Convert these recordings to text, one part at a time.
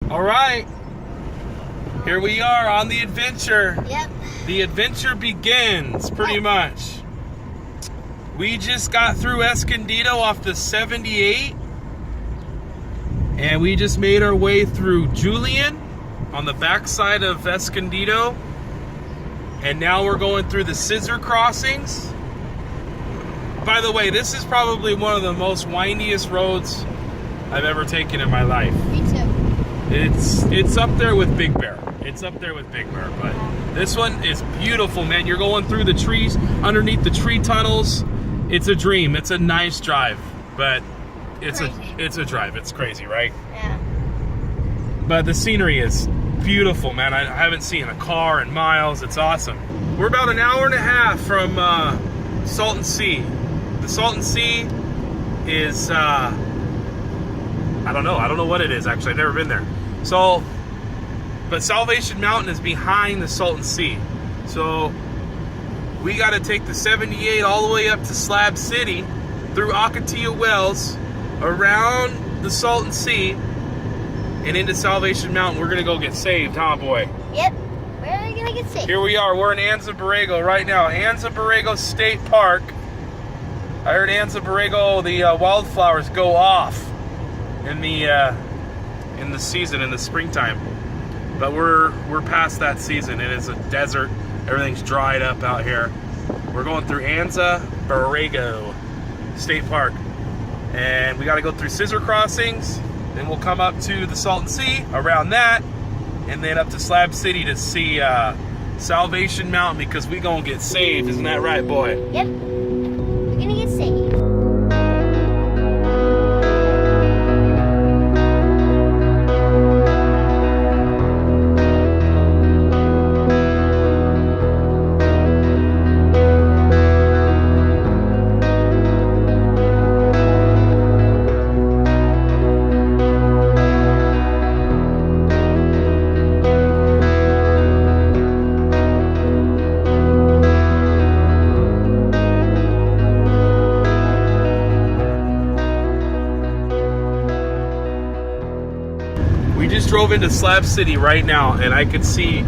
All right, here we are on the adventure. Yep. The adventure begins, pretty much. We just got through Escondido off the 78, and we just made our way through Julian on the backside of Escondido, and now we're going through the Scissor Crossings. By the way, this is probably one of the most windiest roads I've ever taken in my life. Me too. It's up there with Big Bear. It's up there with Big Bear, but this one is beautiful, man. You're going through the trees, underneath the tree tunnels. It's a dream. It's a nice drive, but it's a drive. It's crazy, right? Yeah. But the scenery is beautiful, man. I haven't seen a car in miles. It's awesome. We're about an hour and a half from Salton Sea. The Salton Sea is I don't know what it is, actually. I've never been there. So, but Salvation Mountain is behind the Salton Sea. So we got to take the 78 all the way up to Slab City, through Ocotillo Wells, around the Salton Sea, and into Salvation Mountain. We're going to go get saved, huh, boy? Yep. Where are we going to get saved? Here we are. We're in Anza Borrego right now. Anza Borrego State Park. I heard Anza Borrego, the wildflowers go off in the season, in the springtime. But we're past that season. It is a desert. Everything's dried up out here. We're going through Anza Borrego State Park, and we got to go through Scissor Crossings. Then we'll come up to the Salton Sea, around that, and then up to Slab City to see Salvation Mountain, because we gonna get saved. Isn't that right, boy? Yep. We're going to get saved. Drove into Slab City right now, and I could see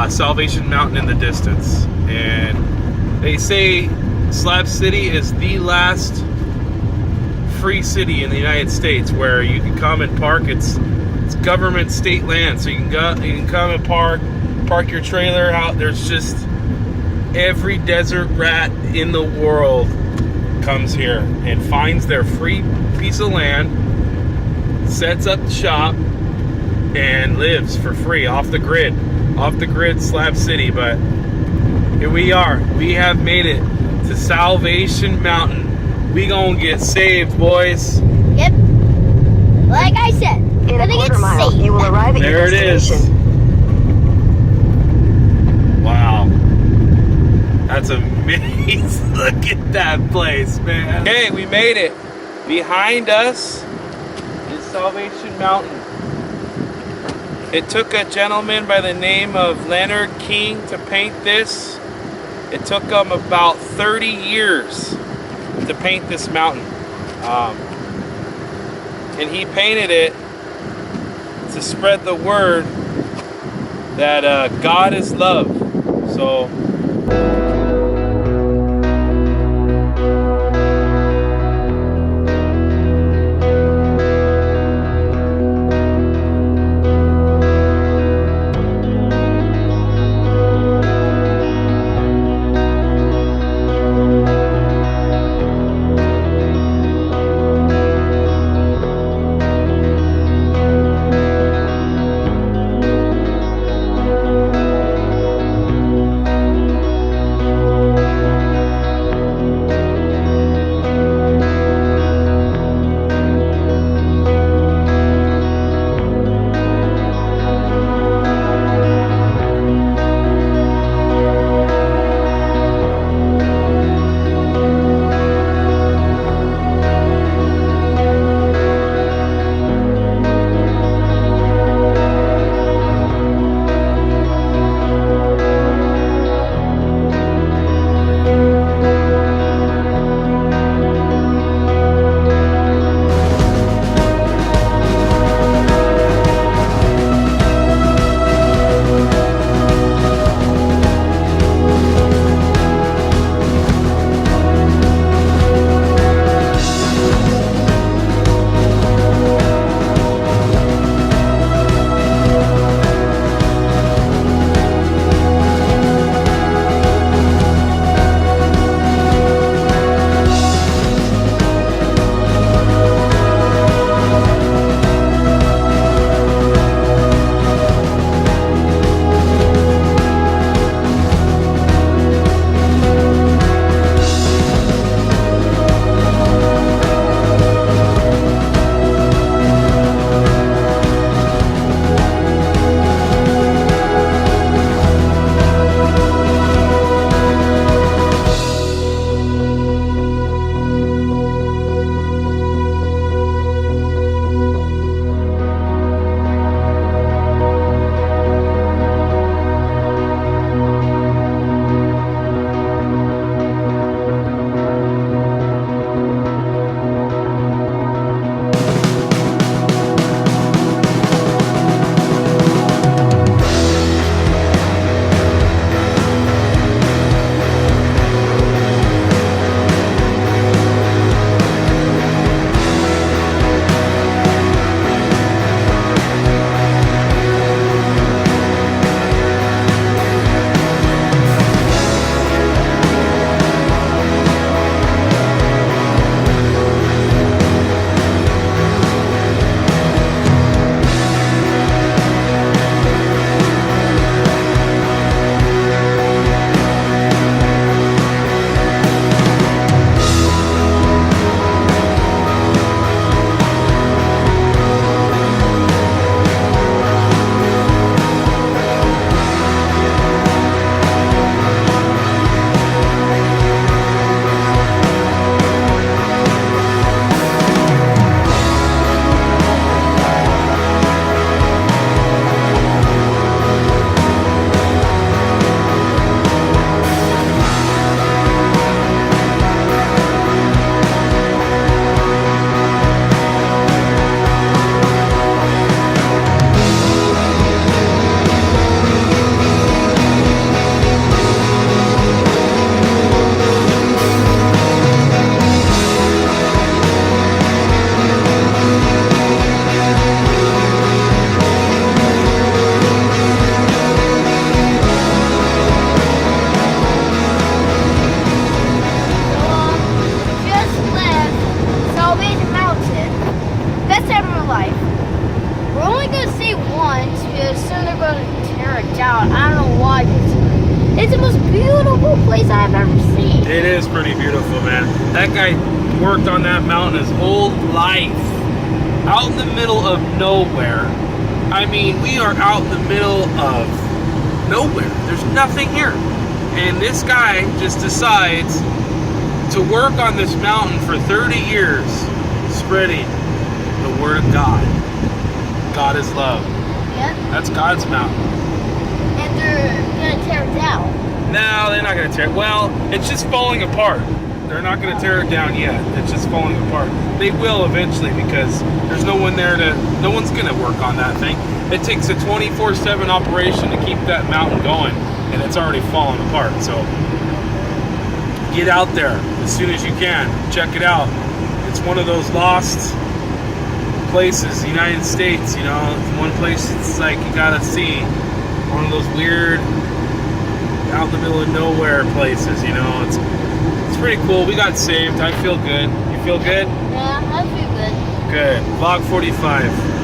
Salvation Mountain in the distance. And they say Slab City is the last free city in the United States where you can come and park. It's government state land, so you can come and park your trailer out. There's just every desert rat in the world comes here and finds their free piece of land, sets up shop, and lives for free off the grid Slab City. But here we are. We have made it to Salvation Mountain. We gonna get saved, boys. Yep. Like I said, in a quarter mile, you will arrive at your destination. Wow, that's amazing. Look at that place, man. Okay, we made it. Behind us is Salvation Mountain. It took a gentleman by the name of Leonard King to paint this. It took him about 30 years to paint this mountain. And he painted it to spread the word that God is love. So once because soon they're going to tear it down. I don't know why. It's the most beautiful place I've ever seen. It is pretty beautiful, man. That guy worked on that mountain his whole life. Out in the middle of nowhere. I mean, we are out in the middle of nowhere. There's nothing here. And this guy just decides to work on this mountain for 30 years, spreading the word of God. God is love. Yep. That's God's mountain. And they're gonna tear it down. No, they're not going to tear it. Well, it's just falling apart. They're not going to tear it down yet. It's just falling apart. They will eventually because there's no one there no one's going to work on that thing. It takes a 24/7 operation to keep that mountain going, and it's already falling apart. So get out there as soon as you can. Check it out. It's one of those lost places, the United States, you know. It's one place it's like you got to see. One of those weird out in the middle of nowhere places, you know. It's pretty cool. We got saved. I feel good. You feel good? Yeah, I feel good. Good. Vlog 45.